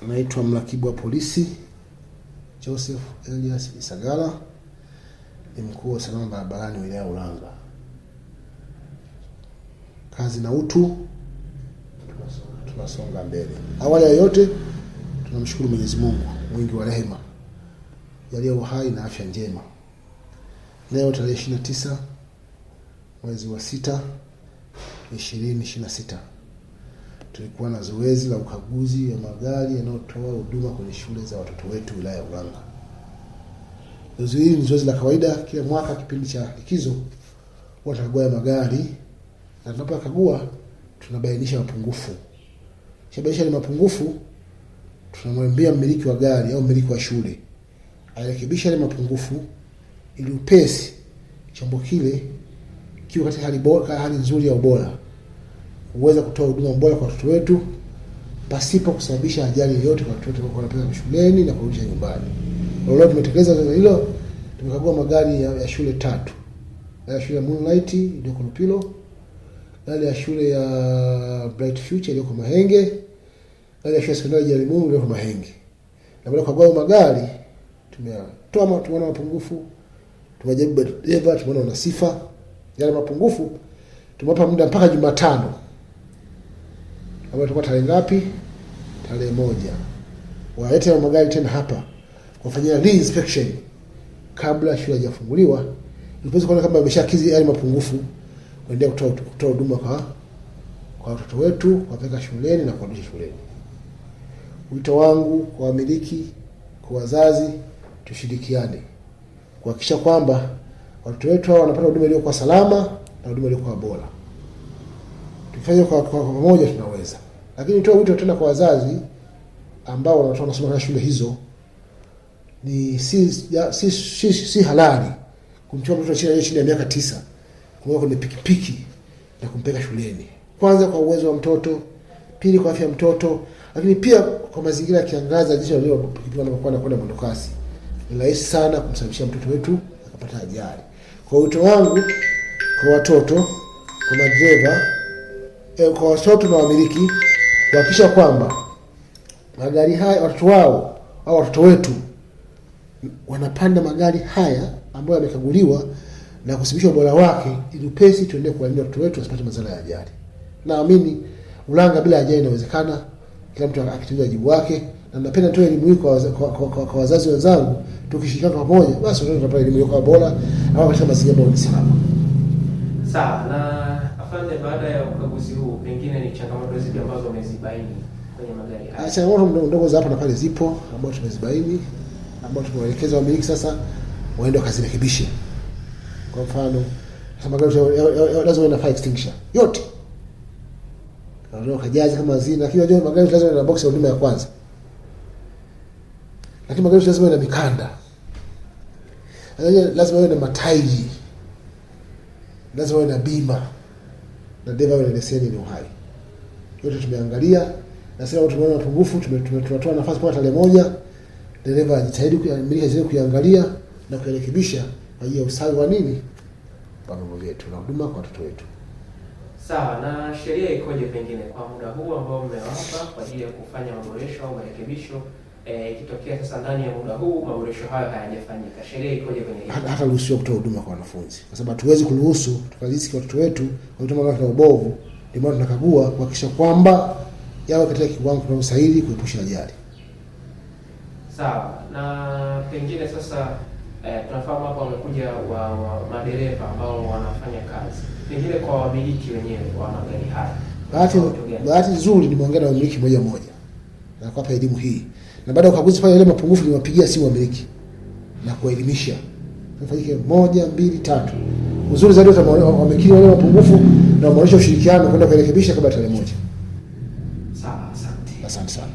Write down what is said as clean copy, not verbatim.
Naitwa mrakibu wa polisi Joseph Elias Isagala, ni mkuu wa usalama barabarani wilaya ya Ulanga. Kazi na utu, tunasonga mbele. Awali ya yote tunamshukuru Mwenyezi Mungu mwingi wa rehema, jalia uhai na afya njema. Leo tarehe 29 mwezi wa 6 2026 tulikuwa na zoezi la ukaguzi wa magari yanayotoa huduma kwenye shule za watoto wetu wilaya ya Ulanga. Zoezi hili ni zoezi la kawaida kila mwaka kipindi cha likizo, huwa tunakagua magari, na tunapokagua tunabainisha mapungufu. Kishabainisha ni mapungufu, tunamwambia mmiliki wa gari au mmiliki wa shule arekebisha ile mapungufu ili upesi chombo kile kiwe katika hali nzuri ya ubora, uweza kutoa huduma bora kwa watoto wetu pasipo kusababisha ajali yoyote kwa watoto wanapeleka shuleni na kurudisha nyumbani. Leo tumetekeleza zoezi hilo. Tumekagua magari ya shule 3. Ya shule ya Moonlight iliyoko Lupilo, ya shule ya Bright Future iliyoko Mahenge, ya shule ya sekondari ya Jarimu iliyoko Mahenge. Na baada ya kukagua magari tumeona mapungufu, tumejibu dereva, tumeona wana sifa. Yale mapungufu tumewapa muda mpaka Jumatano. Hapo tutakuwa tarehe ngapi? Tarehe 1. Walete magari tena hapa kufanyia re-inspection kabla shule haijafunguliwa, ili kuona kama wameshakizi yale mapungufu, kuendelea kutoa huduma kwa watoto wetu, kuwapeleka shuleni na kurudisha shuleni. Wito wangu kwa wamiliki, kwa wazazi, tushirikiane kuhakikisha kwamba watoto wetu hao wanapata huduma iliyo kwa salama na huduma iliyo kwa bora. Tukifanya kwa pamoja tunaweza. Lakini nitoa wito tena kwa wazazi ambao wanasoma katika shule hizo, ni si halali kumchukua mtoto chini ya miaka 9 kumweka kwenye pikipiki na kumpeleka shuleni. Kwanza kwa uwezo wa mtoto, pili kwa afya ya mtoto, lakini pia kwa mazingira ya kiangazi jinsi leo pikipiki wanapokuwa kwenda mwendokasi. Ni rahisi sana kumsababishia mtoto wetu akapata ajali. Kwa wito wangu kwa watoto, kwa madereva, kwa watoto na wamiliki, kuhakikisha kwamba magari haya watoto wao au watoto wetu wanapanda magari haya ambayo yamekaguliwa na kuthibitishwa ubora wake, ili upesi tuendelee kuwalinda watoto wetu wasipate madhara ya ajali. Naamini Ulanga bila ajali inawezekana, kila mtu akitimiza wajibu wake, na napenda nitoe elimu hii kwa wazazi wenzangu. Tukishirikiana pamoja, basi tutapata elimu kwa bora na katika mazingira bora salama. Sawa. Na afande, baada ya ukaguzi huu, pengine ni changamoto zipi ambazo umezibaini kwenye magari haya? Changamoto ndogo za hapa na pale zipo ambazo tumezibaini, ambazo tumewaelekeza wamiliki sasa waende wakazirekebishe. Kwa mfano, kama magari lazima yana fire extinguisher yote, ndio kajazi kama zina, lakini unajua magari lazima yana box ya huduma ya kwanza, lakini magari lazima yana mikanda, lazima yana matairi, lazima yana bima, na dereva ana leseni ni uhai. Yote tumeangalia, na sasa tumeona mapungufu, tunatoa nafasi kwa tarehe 1 dereva ajitahidi kuangalia na kurekebisha kwa ajili ya usawa wa nini vyombo vyetu na huduma kwa watoto wetu. Sawa. Na sheria ikoje pengine kwa muda huu ambao mmewapa kwa ajili ya kufanya maboresho au marekebisho, ikitokea sasa ndani ya muda huu maboresho hayo hayajafanyika, sheria ikoje kwenye hili? Hata ruhusiwa kutoa huduma kwa wanafunzi, kwa sababu hatuwezi kuruhusu tukariski watoto wetu watoto magari na ubovu. Ndio maana tunakagua kuhakikisha kwamba yawe katika kiwango kinachostahili kuepusha ajali. Sawa. Na pengine sasa tunafahamu hapa wamekuja madereva ambao wanafanya kazi, pengine kwa wamiliki wenyewe wa magari haya. Bahati nzuri nimeongea na wamiliki moja na kuwapa elimu hii, na baada ya ukaguzi pale ile mapungufu niwapigia simu wamiliki na kuwaelimisha. Tunafanyike 1 2 3. Uzuri zaidi wamiliki wale mapungufu na waonyesha ushirikiano kwenda kurekebisha kabla tarehe 1. Sawa, asante. Asante sana.